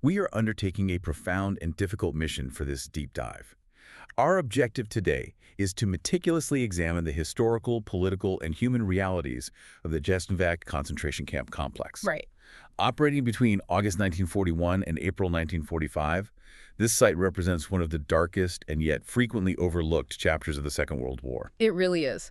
We are undertaking a profound and difficult mission for this deep dive. Our objective today is to meticulously examine the historical, political, and human realities of the Jasenovac concentration camp complex. Right. Operating between August 1941 and April 1945, this site represents one of the darkest and yet frequently overlooked chapters of the Second World War. It really is.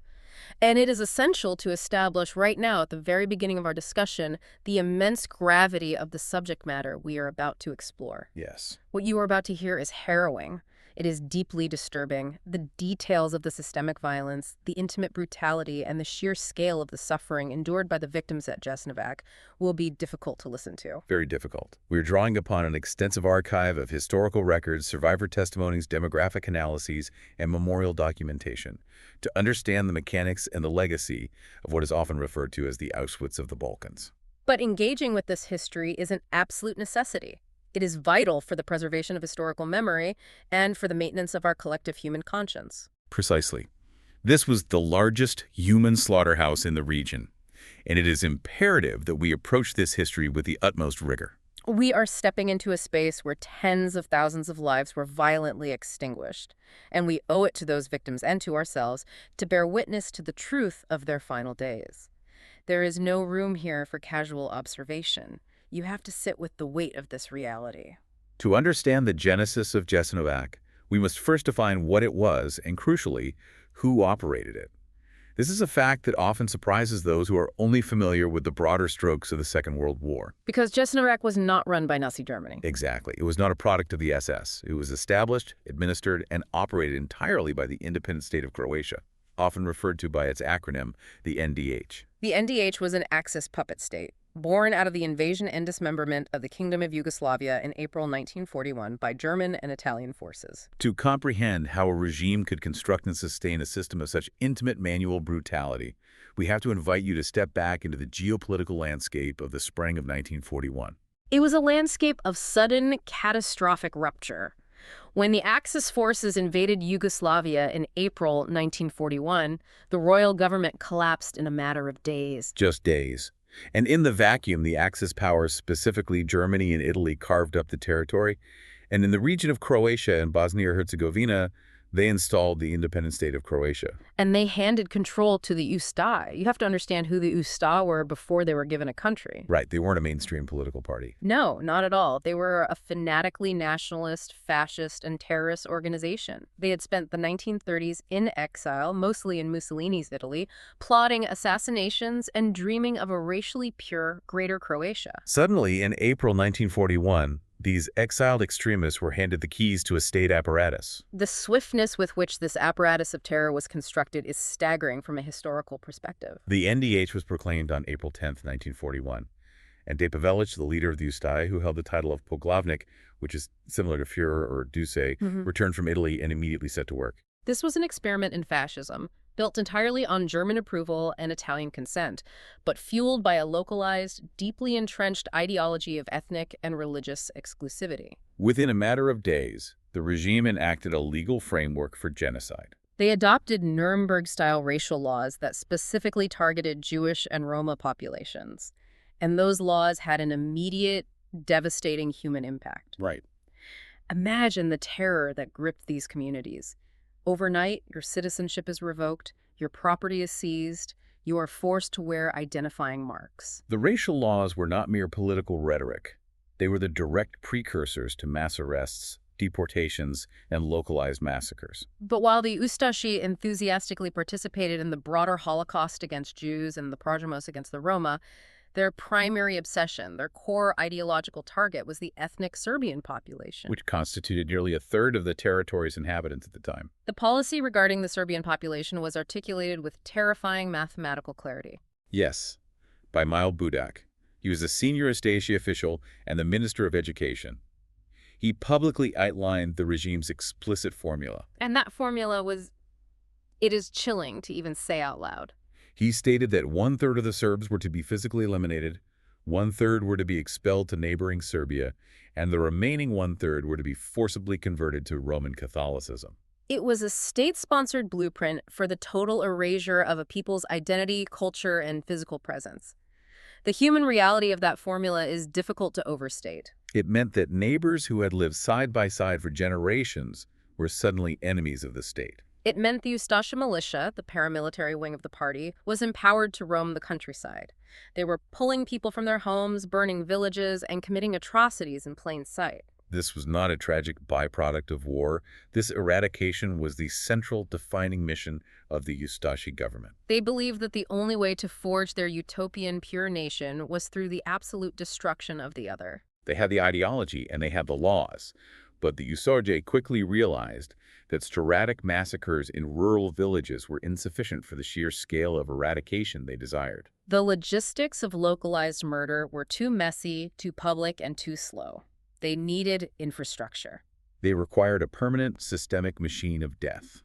And it is essential to establish right now at the very beginning of our discussion the immense gravity of the subject matter we are about to explore. Yes. What you are about to hear is harrowing. It is deeply disturbing. The details of the systemic violence, the intimate brutality, and the sheer scale of the suffering endured by the victims at Jasenovac will be difficult to listen to. Very difficult. We are drawing upon an extensive archive of historical records, survivor testimonies, demographic analyses, and memorial documentation to understand the mechanics and the legacy of what is often referred to as the Auschwitz of the Balkans. But engaging with this history is an absolute necessity. It is vital for the preservation of historical memory and for the maintenance of our collective human conscience. Precisely. This was the largest human slaughterhouse in the region, and it is imperative that we approach this history with the utmost rigor. We are stepping into a space where tens of thousands of lives were violently extinguished, and we owe it to those victims and to ourselves to bear witness to the truth of their final days. There is no room here for casual observation. You have to sit with the weight of this reality. To understand the genesis of Jasenovac, we must first define what it was and, crucially, who operated it. This is a fact that often surprises those who are only familiar with the broader strokes of the Second World War. Because Jasenovac was not run by Nazi Germany. Exactly. It was not a product of the SS. It was established, administered, and operated entirely by the Independent State of Croatia, often referred to by its acronym, the NDH. The NDH was an Axis puppet state, born out of the invasion and dismemberment of the Kingdom of Yugoslavia in April 1941 by German and Italian forces. To comprehend how a regime could construct and sustain a system of such intimate manual brutality, we have to invite you to step back into the geopolitical landscape of the spring of 1941. It was a landscape of sudden, catastrophic rupture. When the Axis forces invaded Yugoslavia in April 1941, the royal government collapsed in a matter of days. Just days. And in the vacuum, the Axis powers, specifically Germany and Italy, carved up the territory. And in the region of Croatia and Bosnia-Herzegovina, they installed the Independent State of Croatia. And they handed control to the Ustaše. You have to understand who the Ustaše were before they were given a country. Right, they weren't a mainstream political party. No, not at all. They were a fanatically nationalist, fascist, and terrorist organization. They had spent the 1930s in exile, mostly in Mussolini's Italy, plotting assassinations and dreaming of a racially pure Greater Croatia. Suddenly, in April 1941, these exiled extremists were handed the keys to a state apparatus. The swiftness with which this apparatus of terror was constructed is staggering from a historical perspective. The NDH was proclaimed on April 10, 1941, and Dante, the leader of the Ustaše, who held the title of Poglavnik, which is similar to Führer or Duce, returned from Italy and immediately set to work. This was an experiment in fascism, built entirely on German approval and Italian consent, but fueled by a localized, deeply entrenched ideology of ethnic and religious exclusivity. Within a matter of days, the regime enacted a legal framework for genocide. They adopted Nuremberg-style racial laws that specifically targeted Jewish and Roma populations, and those laws had an immediate, devastating human impact. Right. Imagine the terror that gripped these communities. Overnight, your citizenship is revoked, your property is seized, you are forced to wear identifying marks. The racial laws were not mere political rhetoric. They were the direct precursors to mass arrests, deportations, and localized massacres. But while the Ustaše enthusiastically participated in the broader Holocaust against Jews and the Projamos against the Roma, their primary obsession, their core ideological target, was the ethnic Serbian population, which constituted nearly a third of the territory's inhabitants at the time. The policy regarding the Serbian population was articulated with terrifying mathematical clarity. Yes, by Mile Budak. He was a senior Ustaše official and the Minister of Education. He publicly outlined the regime's explicit formula. And that formula it is chilling to even say out loud. He stated that 1/3 of the Serbs were to be physically eliminated, 1/3 were to be expelled to neighboring Serbia, and the remaining 1/3 were to be forcibly converted to Roman Catholicism. It was a state-sponsored blueprint for the total erasure of a people's identity, culture, and physical presence. The human reality of that formula is difficult to overstate. It meant that neighbors who had lived side by side for generations were suddenly enemies of the state. It meant the Ustaše militia, the paramilitary wing of the party, was empowered to roam the countryside. They were pulling people from their homes, burning villages, and committing atrocities in plain sight. This was not a tragic byproduct of war. This eradication was the central defining mission of the Ustaše government. They believed that the only way to forge their utopian pure nation was through the absolute destruction of the other. They had the ideology and they had the laws, but the Ustaše quickly realized that sporadic massacres in rural villages were insufficient for the sheer scale of eradication they desired. The logistics of localized murder were too messy, too public, and too slow. They needed infrastructure. They required a permanent systemic machine of death.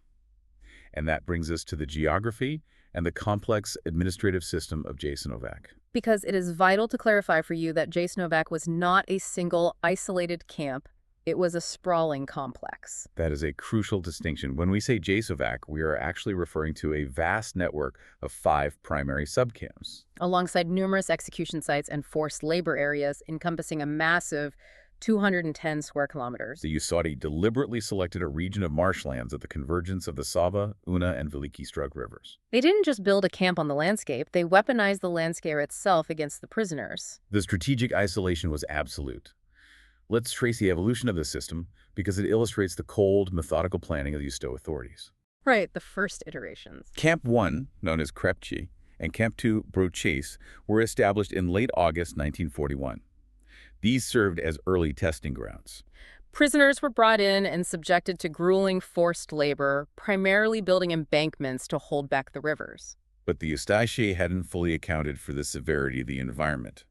And that brings us to the geography and the complex administrative system of Jasenovac. Because it is vital to clarify for you that Jasenovac was not a single, isolated camp. It was a sprawling complex. That is a crucial distinction. When we say Jasenovac, we are actually referring to a vast network of 5 primary subcamps, Alongside numerous execution sites and forced labor areas encompassing a massive 210 square kilometers. The Ustaše deliberately selected a region of marshlands at the convergence of the Sava, Una, and Veliki Strug rivers. They didn't just build a camp on the landscape, they weaponized the landscape itself against the prisoners. The strategic isolation was absolute. Let's trace the evolution of the system because it illustrates the cold, methodical planning of the Ustaše authorities. Right, the first iterations. Camp 1, known as Krepche, and Camp 2, Brutality, were established in late August 1941. These served as early testing grounds. Prisoners were brought in and subjected to grueling forced labor, primarily building embankments to hold back the rivers. But the Ustaše hadn't fully accounted for the severity of the environment.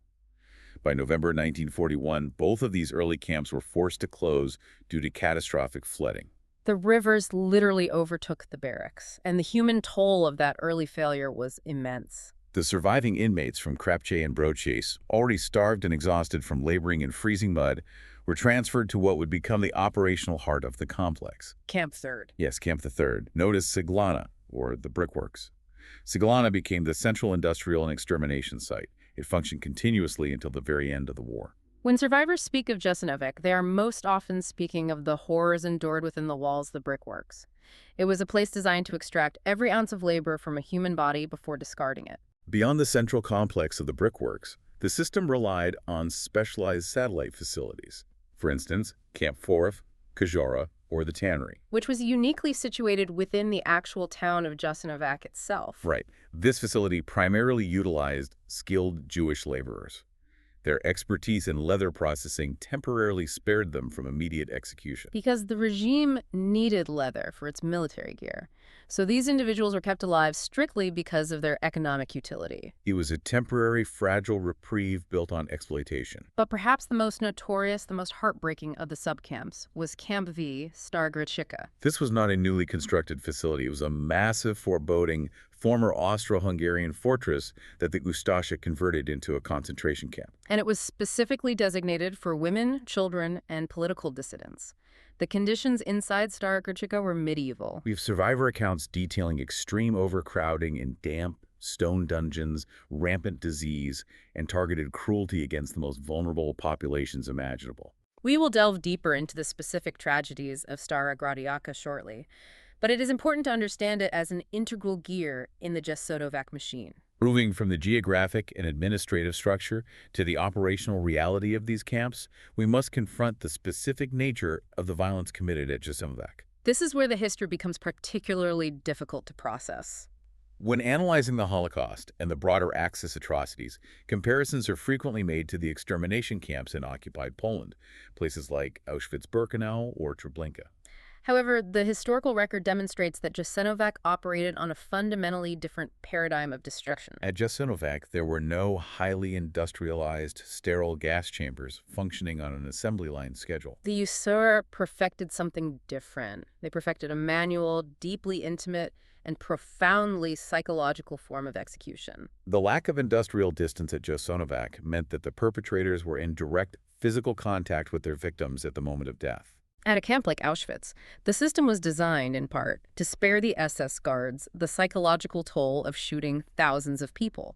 By November 1941, both of these early camps were forced to close due to catastrophic flooding. The rivers literally overtook the barracks, and the human toll of that early failure was immense. The surviving inmates from Krepche and Brutality, already starved and exhausted from laboring in freezing mud, were transferred to what would become the operational heart of the complex. Camp 3rd. Yes, Camp the Third, known as Siglana, or the Brickworks. Siglana became the central industrial and extermination site. It functioned continuously until the very end of the war. When survivors speak of Jasenovac, they are most often speaking of the horrors endured within the walls of the brickworks. It was a place designed to extract every ounce of labor from a human body before discarding it. Beyond the central complex of the brickworks, the system relied on specialized satellite facilities. For instance, Camp 4, Kajora, or the Tannery. Which was uniquely situated within the actual town of Jasenovac itself. Right. This facility primarily utilized skilled Jewish laborers. Their expertise in leather processing temporarily spared them from immediate execution. Because the regime needed leather for its military gear. So these individuals were kept alive strictly because of their economic utility. It was a temporary, fragile reprieve built on exploitation. But perhaps the most notorious, the most heartbreaking of the subcamps was Camp V, Starogradica. This was not a newly constructed facility. It was a massive, foreboding, former Austro-Hungarian fortress that the Ustaše converted into a concentration camp. And it was specifically designated for women, children, and political dissidents. The conditions inside Starogradica were medieval. We have survivor accounts detailing extreme overcrowding in damp, stone dungeons, rampant disease, and targeted cruelty against the most vulnerable populations imaginable. We will delve deeper into the specific tragedies of Starogradica shortly, but it is important to understand it as an integral gear in the Jasenovac machine. Moving from the geographic and administrative structure to the operational reality of these camps, we must confront the specific nature of the violence committed at Jasenovac. This is where the history becomes particularly difficult to process. When analyzing the Holocaust and the broader Axis atrocities, comparisons are frequently made to the extermination camps in occupied Poland, places like Auschwitz-Birkenau or Treblinka. However, the historical record demonstrates that Jasenovac operated on a fundamentally different paradigm of destruction. At Jasenovac, there were no highly industrialized, sterile gas chambers functioning on an assembly line schedule. The Ustaše perfected something different. They perfected a manual, deeply intimate, and profoundly psychological form of execution. The lack of industrial distance at Jasenovac meant that the perpetrators were in direct physical contact with their victims at the moment of death. At a camp like Auschwitz, the system was designed, in part, to spare the SS guards the psychological toll of shooting thousands of people.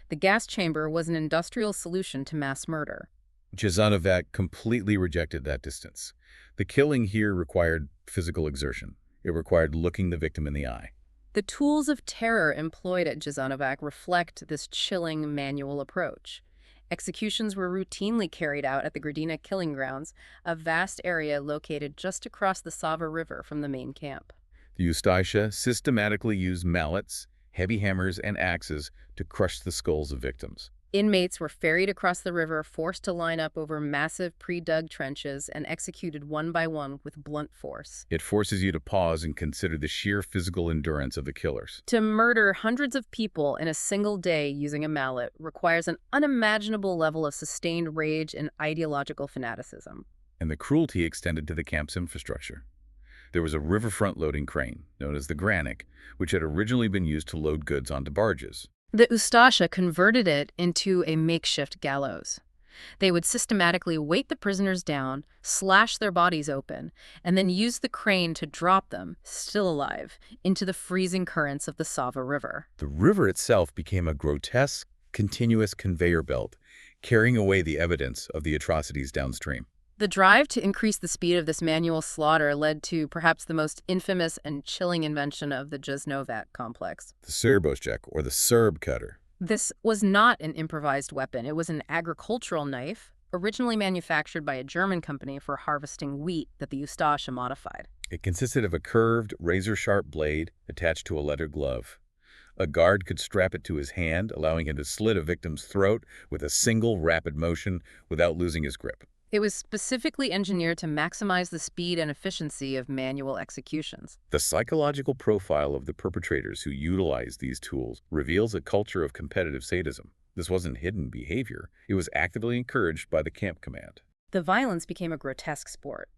The gas chamber was an industrial solution to mass murder. Jasenovac completely rejected that distance. The killing here required physical exertion. It required looking the victim in the eye. The tools of terror employed at Jasenovac reflect this chilling manual approach. Executions were routinely carried out at the Gradina killing grounds, a vast area located just across the Sava River from the main camp. The Ustaše systematically used mallets, heavy hammers, and axes to crush the skulls of victims. Inmates were ferried across the river, forced to line up over massive pre-dug trenches, and executed one by one with blunt force. It forces you to pause and consider the sheer physical endurance of the killers. To murder hundreds of people in a single day using a mallet requires an unimaginable level of sustained rage and ideological fanaticism. And the cruelty extended to the camp's infrastructure. There was a riverfront loading crane, known as the Granic, which had originally been used to load goods onto barges. The Ustaše converted it into a makeshift gallows. They would systematically weight the prisoners down, slash their bodies open, and then use the crane to drop them, still alive, into the freezing currents of the Sava River. The river itself became a grotesque, continuous conveyor belt, carrying away the evidence of the atrocities downstream. The drive to increase the speed of this manual slaughter led to perhaps the most infamous and chilling invention of the Jasenovac complex. The Srbošćak, or the Serb cutter. This was not an improvised weapon. It was an agricultural knife, originally manufactured by a German company for harvesting wheat that the Ustaše modified. It consisted of a curved, razor-sharp blade attached to a leather glove. A guard could strap it to his hand, allowing him to slit a victim's throat with a single rapid motion without losing his grip. It was specifically engineered to maximize the speed and efficiency of manual executions. The psychological profile of the perpetrators who utilized these tools reveals a culture of competitive sadism. This wasn't hidden behavior. It was actively encouraged by the camp command. The violence became a grotesque sport.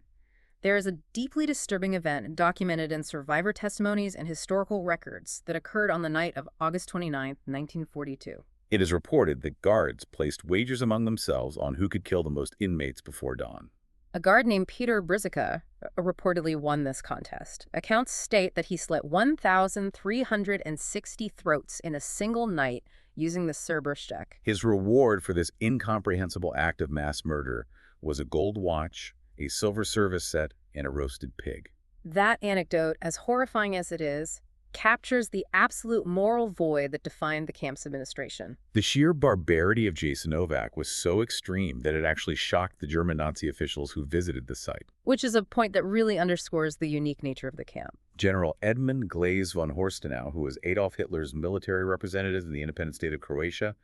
There is a deeply disturbing event documented in survivor testimonies and historical records that occurred on the night of August 29, 1942. It is reported that guards placed wagers among themselves on who could kill the most inmates before dawn. A guard named Peter Brzica reportedly won this contest. Accounts state that he slit 1,360 throats in a single night using the Srbošćak. His reward for this incomprehensible act of mass murder was a gold watch, a silver service set, and a roasted pig. That anecdote, as horrifying as it is, captures the absolute moral void that defined the camp's administration. The sheer barbarity of Jasenovac was so extreme that it actually shocked the German Nazi officials who visited the site. Which is a point that really underscores the unique nature of the camp. General Edmund Glaze von Horstenau, who was Adolf Hitler's military representative in the Independent State of Croatia,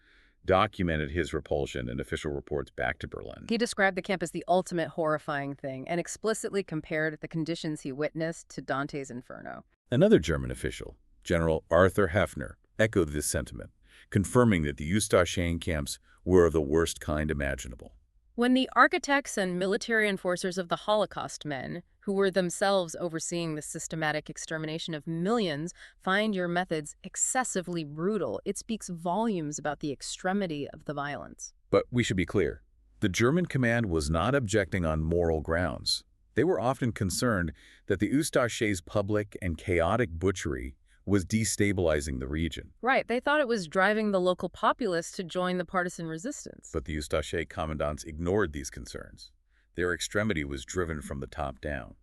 documented his repulsion in official reports back to Berlin. He described the camp as the ultimate horrifying thing and explicitly compared the conditions he witnessed to Dante's Inferno. Another German official, General Arthur Hefner, echoed this sentiment, confirming that the Ustaše camps were of the worst kind imaginable. When the architects and military enforcers of the Holocaust men, who were themselves overseeing the systematic extermination of millions, find your methods excessively brutal, it speaks volumes about the extremity of the violence. But we should be clear, the German command was not objecting on moral grounds. They were often concerned that the Ustaše's public and chaotic butchery was destabilizing the region. Right, they thought it was driving the local populace to join the partisan resistance. But the Ustaše commandants ignored these concerns. Their extremity was driven from the top down.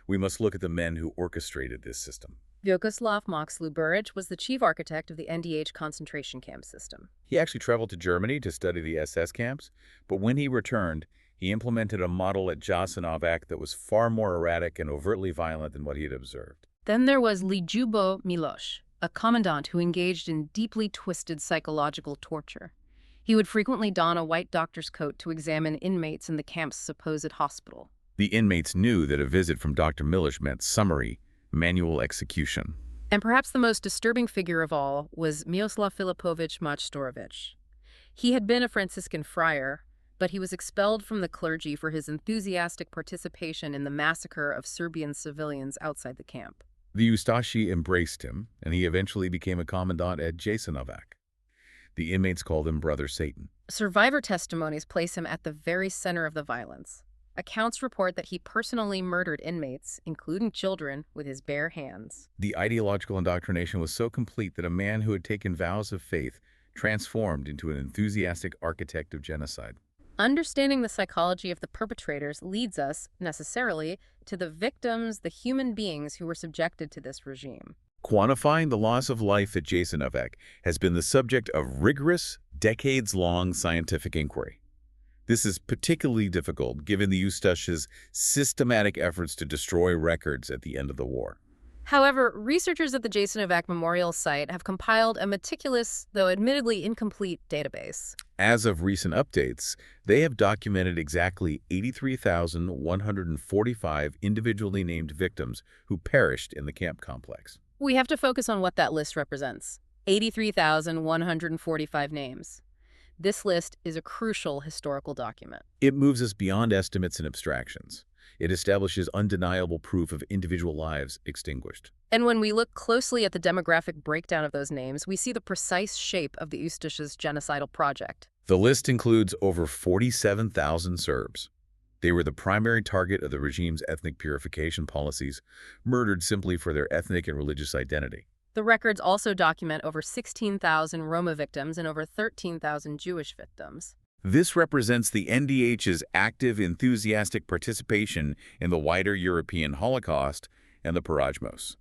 We must look at the men who orchestrated this system. Vyacheslav Mokslu-Buric was the chief architect of the NDH concentration camp system. He actually traveled to Germany to study the SS camps, but when he returned, he implemented a model at Jasenovac that was far more erratic and overtly violent than what he had observed. Then there was Ljubo Miloš, a commandant who engaged in deeply twisted psychological torture. He would frequently don a white doctor's coat to examine inmates in the camp's supposed hospital. The inmates knew that a visit from Dr. Miloš meant summary, manual execution. And perhaps the most disturbing figure of all was Miroslav Filipovich Majstorovic. He had been a Franciscan friar, but he was expelled from the clergy for his enthusiastic participation in the massacre of Serbian civilians outside the camp. The Ustaše embraced him, and he eventually became a commandant at Jasenovac. The inmates called him Brother Satan. Survivor testimonies place him at the very center of the violence. Accounts report that he personally murdered inmates, including children, with his bare hands. The ideological indoctrination was so complete that a man who had taken vows of faith transformed into an enthusiastic architect of genocide. Understanding the psychology of the perpetrators leads us, necessarily, to the victims, the human beings who were subjected to this regime. Quantifying the loss of life at Jasenovac has been the subject of rigorous, decades-long scientific inquiry. This is particularly difficult given the Ustaše's systematic efforts to destroy records at the end of the war. However, researchers at the Jasenovac Memorial Site have compiled a meticulous, though admittedly incomplete, database. As of recent updates, they have documented exactly 83,145 individually named victims who perished in the camp complex. We have to focus on what that list represents. 83,145 names. This list is a crucial historical document. It moves us beyond estimates and abstractions. It establishes undeniable proof of individual lives extinguished. And when we look closely at the demographic breakdown of those names, we see the precise shape of the Ustaše's genocidal project. The list includes over 47,000 Serbs. They were the primary target of the regime's ethnic purification policies, murdered simply for their ethnic and religious identity. The records also document over 16,000 Roma victims and over 13,000 Jewish victims. This represents the NDH's active, enthusiastic participation in the wider European Holocaust and the Parajmos.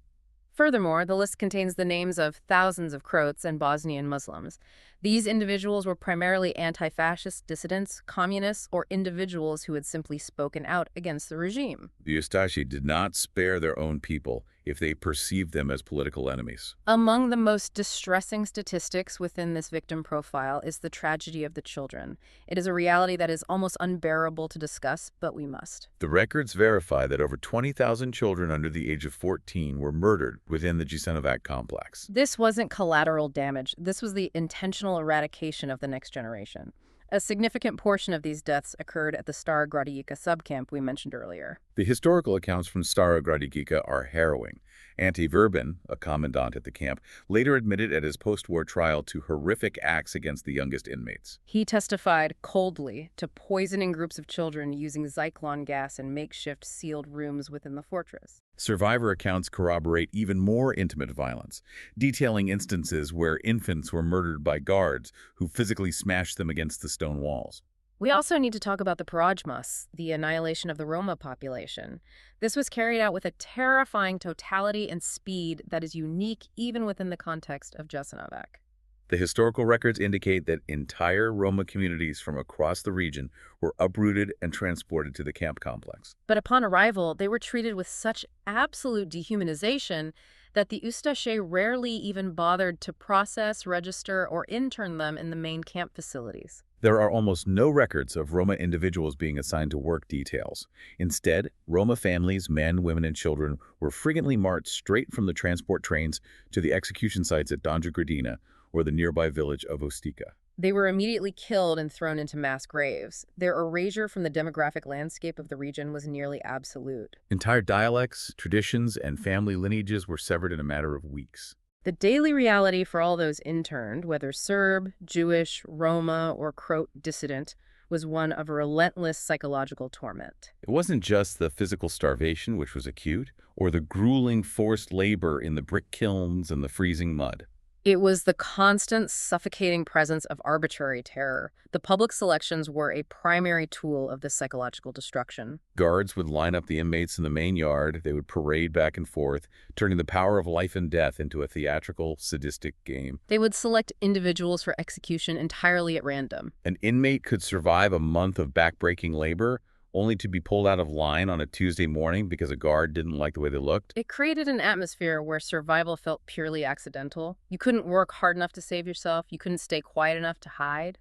Furthermore, the list contains the names of thousands of Croats and Bosnian Muslims. These individuals were primarily anti-fascist dissidents, communists, or individuals who had simply spoken out against the regime. The Ustaše did not spare their own people if they perceived them as political enemies. Among the most distressing statistics within this victim profile is the tragedy of the children. It is a reality that is almost unbearable to discuss, but we must. The records verify that over 20,000 children under the age of 14 were murdered within the Jasenovac complex. This wasn't collateral damage. This was the intentional eradication of the next generation. A significant portion of these deaths occurred at the Stara Gradiška subcamp we mentioned earlier. The historical accounts from Stara Gradiška are harrowing. Ante Verbin, a commandant at the camp, later admitted at his post-war trial to horrific acts against the youngest inmates. He testified coldly to poisoning groups of children using Zyklon gas in makeshift sealed rooms within the fortress. Survivor accounts corroborate even more intimate violence, detailing instances where infants were murdered by guards who physically smashed them against the stone walls. We also need to talk about the Parajmos, the annihilation of the Roma population. This was carried out with a terrifying totality and speed that is unique even within the context of Jasenovac. The historical records indicate that entire Roma communities from across the region were uprooted and transported to the camp complex. But upon arrival, they were treated with such absolute dehumanization that the Ustaše rarely even bothered to process, register, or intern them in the main camp facilities. There are almost no records of Roma individuals being assigned to work details. Instead, Roma families, men, women, and children were frequently marched straight from the transport trains to the execution sites at Donja Gradina or the nearby village of Ostica. They were immediately killed and thrown into mass graves. Their erasure from the demographic landscape of the region was nearly absolute. Entire dialects, traditions, and family lineages were severed in a matter of weeks. The daily reality for all those interned, whether Serb, Jewish, Roma, or Croat dissident, was one of relentless psychological torment. It wasn't just the physical starvation, which was acute, or the grueling forced labor in the brick kilns and the freezing mud. It was the constant, suffocating presence of arbitrary terror. The public selections were a primary tool of this psychological destruction. Guards would line up the inmates in the main yard. They would parade back and forth, turning the power of life and death into a theatrical, sadistic game. They would select individuals for execution entirely at random. An inmate could survive a month of backbreaking labor, only to be pulled out of line on a Tuesday morning because a guard didn't like the way they looked. It created an atmosphere where survival felt purely accidental. You couldn't work hard enough to save yourself. You couldn't stay quiet enough to hide.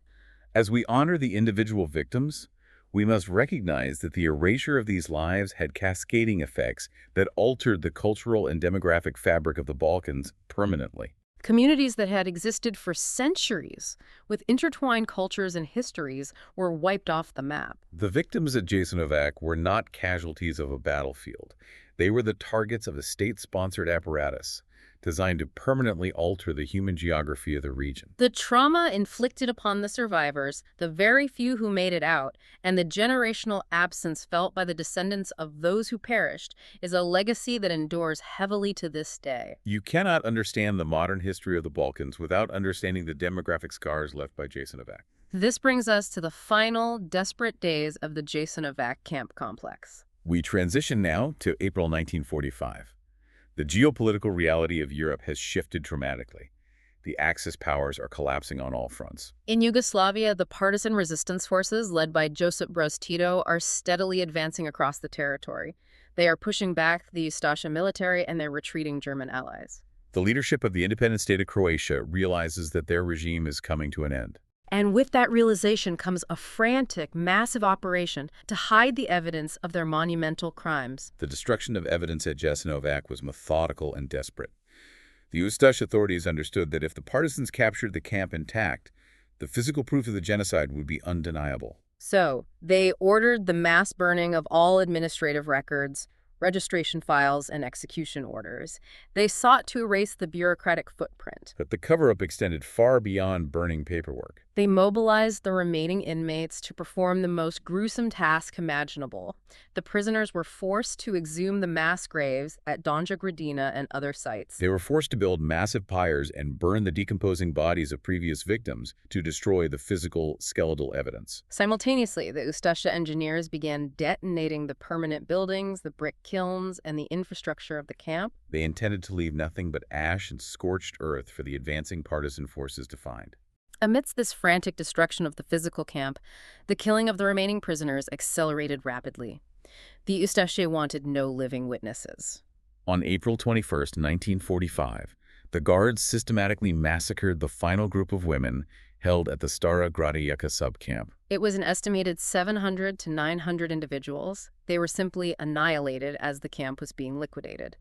As we honor the individual victims, we must recognize that the erasure of these lives had cascading effects that altered the cultural and demographic fabric of the Balkans permanently. Communities that had existed for centuries, with intertwined cultures and histories, were wiped off the map. The victims at Jasenovac were not casualties of a battlefield. They were the targets of a state-sponsored apparatus designed to permanently alter the human geography of the region. The trauma inflicted upon the survivors, the very few who made it out, and the generational absence felt by the descendants of those who perished is a legacy that endures heavily to this day. You cannot understand the modern history of the Balkans without understanding the demographic scars left by Jasenovac. This brings us to the final, desperate days of the Jasenovac camp complex. We transition now to April 1945. The geopolitical reality of Europe has shifted dramatically. The Axis powers are collapsing on all fronts. In Yugoslavia, the partisan resistance forces, led by Josip Broz Tito, are steadily advancing across the territory. They are pushing back the Ustaše military and their retreating German allies. The leadership of the Independent State of Croatia realizes that their regime is coming to an end. And with that realization comes a frantic, massive operation to hide the evidence of their monumental crimes. The destruction of evidence at Jasenovac was methodical and desperate. The Ustaše authorities understood that if the partisans captured the camp intact, the physical proof of the genocide would be undeniable. So, they ordered the mass burning of all administrative records, registration files, and execution orders. They sought to erase the bureaucratic footprint. But the cover-up extended far beyond burning paperwork. They mobilized the remaining inmates to perform the most gruesome task imaginable. The prisoners were forced to exhume the mass graves at Donja Gradina and other sites. They were forced to build massive pyres and burn the decomposing bodies of previous victims to destroy the physical, skeletal evidence. Simultaneously, the Ustaše engineers began detonating the permanent buildings, the brick kilns, and the infrastructure of the camp. They intended to leave nothing but ash and scorched earth for the advancing partisan forces to find. Amidst this frantic destruction of the physical camp, the killing of the remaining prisoners accelerated rapidly. The Ustaše wanted no living witnesses. On April 21, 1945, the guards systematically massacred the final group of women held at the Stara Gradiška subcamp. It was an estimated 700 to 900 individuals. They were simply annihilated as the camp was being liquidated.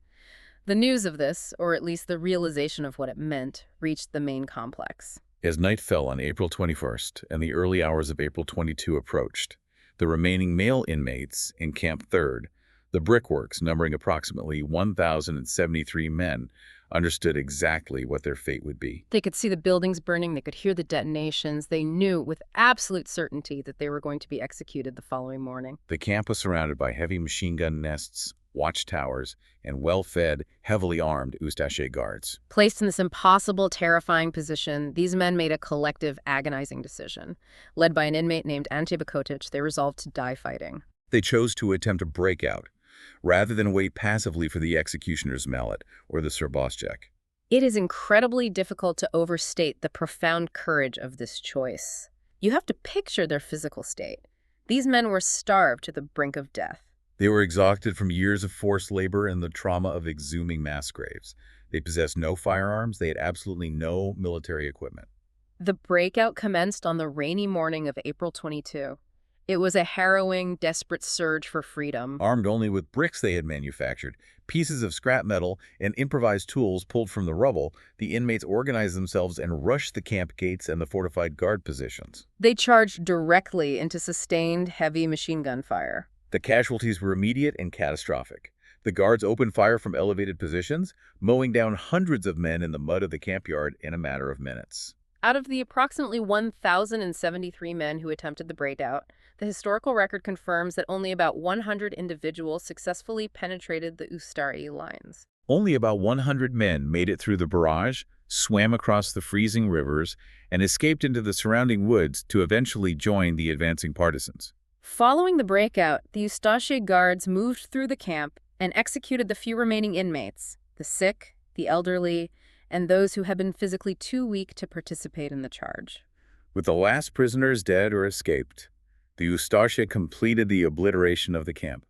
The news of this, or at least the realization of what it meant, reached the main complex. As night fell on April 21st and the early hours of April 22 approached, the remaining male inmates in Camp 3rd, the brickworks numbering approximately 1,073 men, understood exactly what their fate would be. They could see the buildings burning, they could hear the detonations, they knew with absolute certainty that they were going to be executed the following morning. The camp was surrounded by heavy machine gun nests, watchtowers, and well-fed, heavily armed Ustaše guards. Placed in this impossible, terrifying position, these men made a collective, agonizing decision. Led by an inmate named Ante Bakotic, they resolved to die fighting. They chose to attempt a breakout, rather than wait passively for the executioner's mallet or the Srbošćak. It is incredibly difficult to overstate the profound courage of this choice. You have to picture their physical state. These men were starved to the brink of death. They were exhausted from years of forced labor and the trauma of exhuming mass graves. They possessed no firearms. They had absolutely no military equipment. The breakout commenced on the rainy morning of April 22. It was a harrowing, desperate surge for freedom. Armed only with bricks they had manufactured, pieces of scrap metal, and improvised tools pulled from the rubble, the inmates organized themselves and rushed the camp gates and the fortified guard positions. They charged directly into sustained, heavy machine gun fire. The casualties were immediate and catastrophic. The guards opened fire from elevated positions, mowing down hundreds of men in the mud of the camp yard in a matter of minutes. Out of the approximately 1,073 men who attempted the breakout, the historical record confirms that only about 100 individuals successfully penetrated the Ustaše lines. Only about 100 men made it through the barrage, swam across the freezing rivers, and escaped into the surrounding woods to eventually join the advancing partisans. Following the breakout, the Ustaše guards moved through the camp and executed the few remaining inmates, the sick, the elderly, and those who had been physically too weak to participate in the charge. With the last prisoners dead or escaped, the Ustaše completed the obliteration of the camp.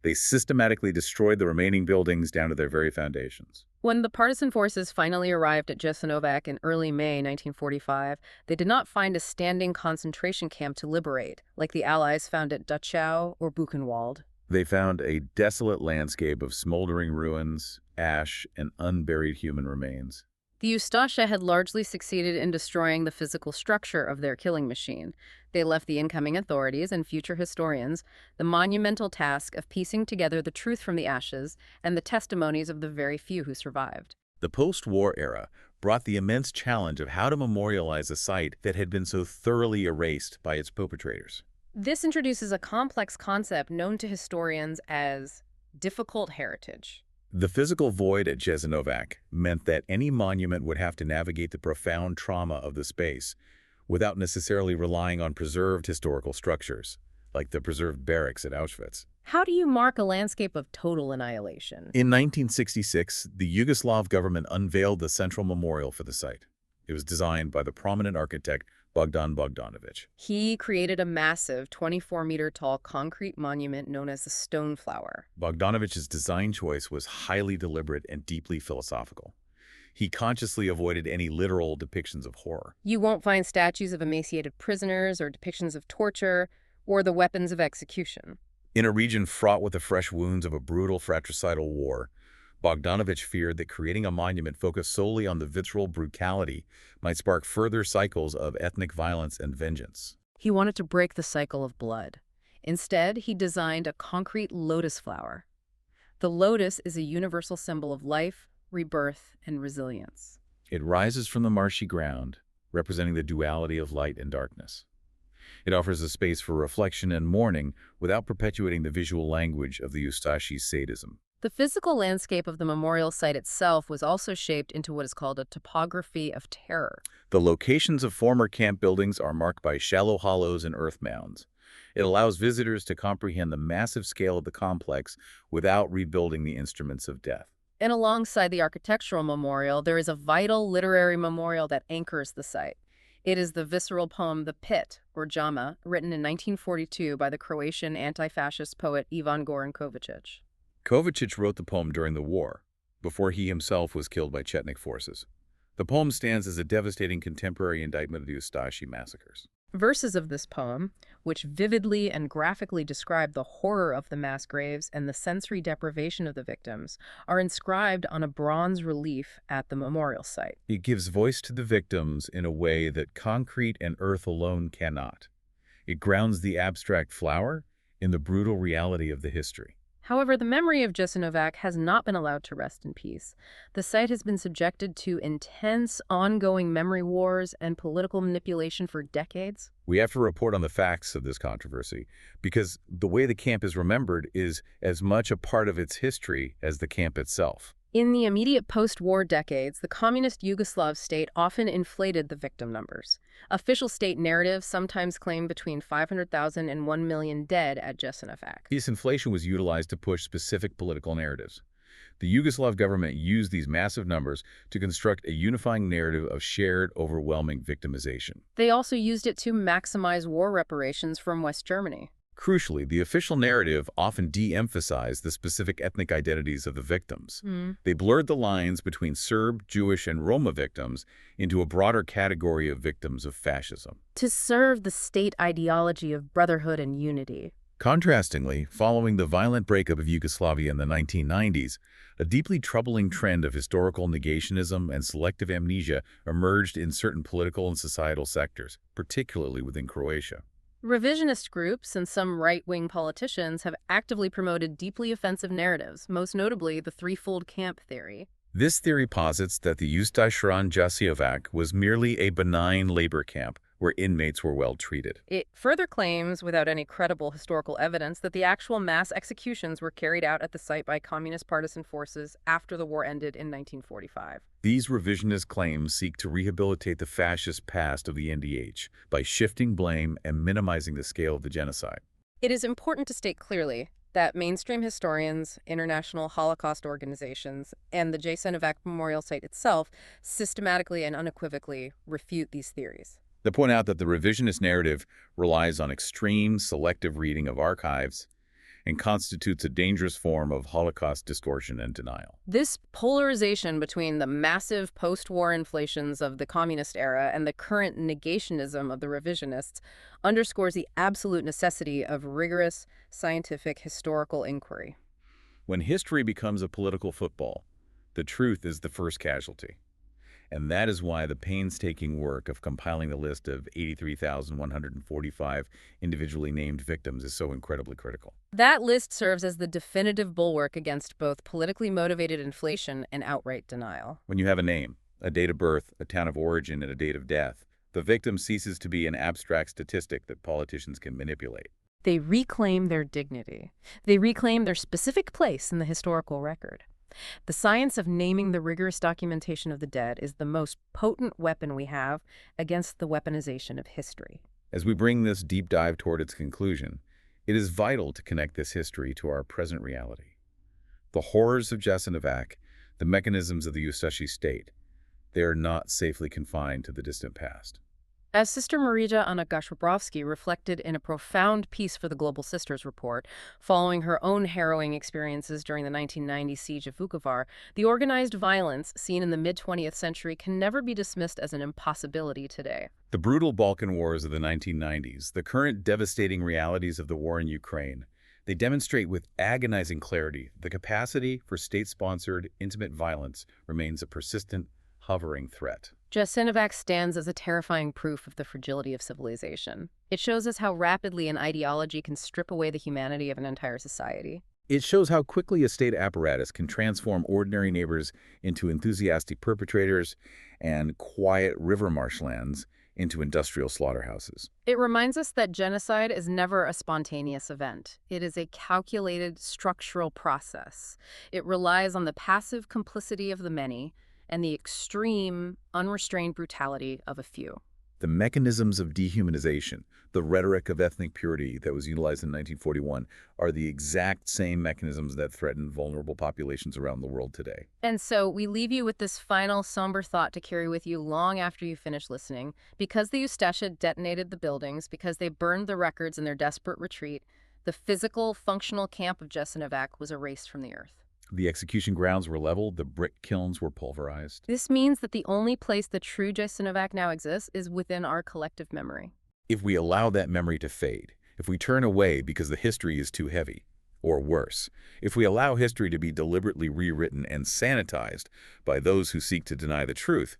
They systematically destroyed the remaining buildings down to their very foundations. When the partisan forces finally arrived at Jasenovac in early May 1945, they did not find a standing concentration camp to liberate, like the Allies found at Dachau or Buchenwald. They found a desolate landscape of smoldering ruins, ash, and unburied human remains. The Ustaše had largely succeeded in destroying the physical structure of their killing machine. They left the incoming authorities and future historians the monumental task of piecing together the truth from the ashes and the testimonies of the very few who survived. The post-war era brought the immense challenge of how to memorialize a site that had been so thoroughly erased by its perpetrators. This introduces a complex concept known to historians as difficult heritage. The physical void at Jasenovac meant that any monument would have to navigate the profound trauma of the space, without necessarily relying on preserved historical structures, like the preserved barracks at Auschwitz. How do you mark a landscape of total annihilation? In 1966, the Yugoslav government unveiled the central memorial for the site. It was designed by the prominent architect Bogdan Bogdanovic. He created a massive 24-meter-tall concrete monument known as the Stone Flower. Bogdanovic's design choice was highly deliberate and deeply philosophical. He consciously avoided any literal depictions of horror. You won't find statues of emaciated prisoners or depictions of torture or the weapons of execution. In a region fraught with the fresh wounds of a brutal fratricidal war, Bogdanovic feared that creating a monument focused solely on the visceral brutality might spark further cycles of ethnic violence and vengeance. He wanted to break the cycle of blood. Instead, he designed a concrete lotus flower. The lotus is a universal symbol of life, rebirth, and resilience. It rises from the marshy ground, representing the duality of light and darkness. It offers a space for reflection and mourning without perpetuating the visual language of the Ustaše sadism. The physical landscape of the memorial site itself was also shaped into what is called a topography of terror. The locations of former camp buildings are marked by shallow hollows and earth mounds. It allows visitors to comprehend the massive scale of the complex without rebuilding the instruments of death. And alongside the architectural memorial, there is a vital literary memorial that anchors the site. It is the visceral poem The Pit, or Jama, written in 1942 by the Croatian anti-fascist poet Ivan Goran Kovačić. Kovačić wrote the poem during the war, before he himself was killed by Chetnik forces. The poem stands as a devastating contemporary indictment of the Ustaše massacres. Verses of this poem, which vividly and graphically describe the horror of the mass graves and the sensory deprivation of the victims, are inscribed on a bronze relief at the memorial site. It gives voice to the victims in a way that concrete and earth alone cannot. It grounds the abstract flower in the brutal reality of the history. However, the memory of Jasenovac has not been allowed to rest in peace. The site has been subjected to intense, ongoing memory wars and political manipulation for decades. We have to report on the facts of this controversy because the way the camp is remembered is as much a part of its history as the camp itself. In the immediate post-war decades, the communist Yugoslav state often inflated the victim numbers. Official state narratives sometimes claim between 500,000 and 1 million dead at Jasenovac. This inflation was utilized to push specific political narratives. The Yugoslav government used these massive numbers to construct a unifying narrative of shared, overwhelming victimization. They also used it to maximize war reparations from West Germany. Crucially, the official narrative often de-emphasized the specific ethnic identities of the victims. They blurred the lines between Serb, Jewish, and Roma victims into a broader category of victims of fascism. To serve the state ideology of brotherhood and unity. Contrastingly, following the violent breakup of Yugoslavia in the 1990s, a deeply troubling trend of historical negationism and selective amnesia emerged in certain political and societal sectors, particularly within Croatia. Revisionist groups and some right-wing politicians have actively promoted deeply offensive narratives, most notably the threefold camp theory. This theory posits that the Ustaše Jasenovac was merely a benign labor camp where inmates were well treated. It further claims, without any credible historical evidence, that the actual mass executions were carried out at the site by communist partisan forces after the war ended in 1945. These revisionist claims seek to rehabilitate the fascist past of the NDH by shifting blame and minimizing the scale of the genocide. It is important to state clearly that mainstream historians, international Holocaust organizations, and the Jasenovac memorial site itself systematically and unequivocally refute these theories. They point out that the revisionist narrative relies on extreme, selective reading of archives and constitutes a dangerous form of Holocaust distortion and denial. This polarization between the massive post-war inflations of the communist era and the current negationism of the revisionists underscores the absolute necessity of rigorous, scientific, historical inquiry. When history becomes a political football, the truth is the first casualty. And that is why the painstaking work of compiling the list of 83,145 individually named victims is so incredibly critical. That list serves as the definitive bulwark against both politically motivated inflation and outright denial. When you have a name, a date of birth, a town of origin, and a date of death, the victim ceases to be an abstract statistic that politicians can manipulate. They reclaim their dignity. They reclaim their specific place in the historical record. The science of naming the rigorous documentation of the dead is the most potent weapon we have against the weaponization of history. As we bring this deep dive toward its conclusion, it is vital to connect this history to our present reality. The horrors of Jasenovac, the mechanisms of the Ustaše state, they are not safely confined to the distant past. As Sister Marija Anna-Gashwabrovsky reflected in a profound piece for the Global Sisters report, following her own harrowing experiences during the 1990 siege of Vukovar, the organized violence seen in the mid-20th century can never be dismissed as an impossibility today. The brutal Balkan wars of the 1990s, the current devastating realities of the war in Ukraine, they demonstrate with agonizing clarity the capacity for state-sponsored, intimate violence remains a persistent, hovering threat. Jasenovac stands as a terrifying proof of the fragility of civilization. It shows us how rapidly an ideology can strip away the humanity of an entire society. It shows how quickly a state apparatus can transform ordinary neighbors into enthusiastic perpetrators and quiet river marshlands into industrial slaughterhouses. It reminds us that genocide is never a spontaneous event. It is a calculated structural process. It relies on the passive complicity of the many and the extreme, unrestrained brutality of a few. The mechanisms of dehumanization, the rhetoric of ethnic purity that was utilized in 1941, are the exact same mechanisms that threaten vulnerable populations around the world today. And so we leave you with this final somber thought to carry with you long after you finish listening. Because the Ustaše detonated the buildings, because they burned the records in their desperate retreat, the physical, functional camp of Jasenovac was erased from the earth. The execution grounds were leveled, the brick kilns were pulverized. This means that the only place the true Jasenovac now exists is within our collective memory. If we allow that memory to fade, if we turn away because the history is too heavy, or worse, if we allow history to be deliberately rewritten and sanitized by those who seek to deny the truth,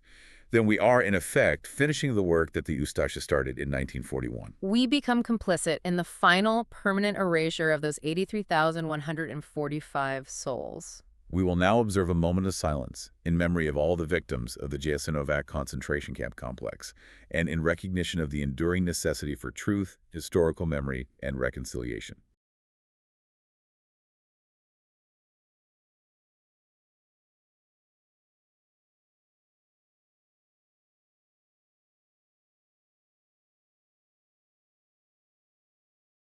then we are, in effect, finishing the work that the Ustaše started in 1941. We become complicit in the final permanent erasure of those 83,145 souls. We will now observe a moment of silence in memory of all the victims of the Jasenovac concentration camp complex and in recognition of the enduring necessity for truth, historical memory, and reconciliation.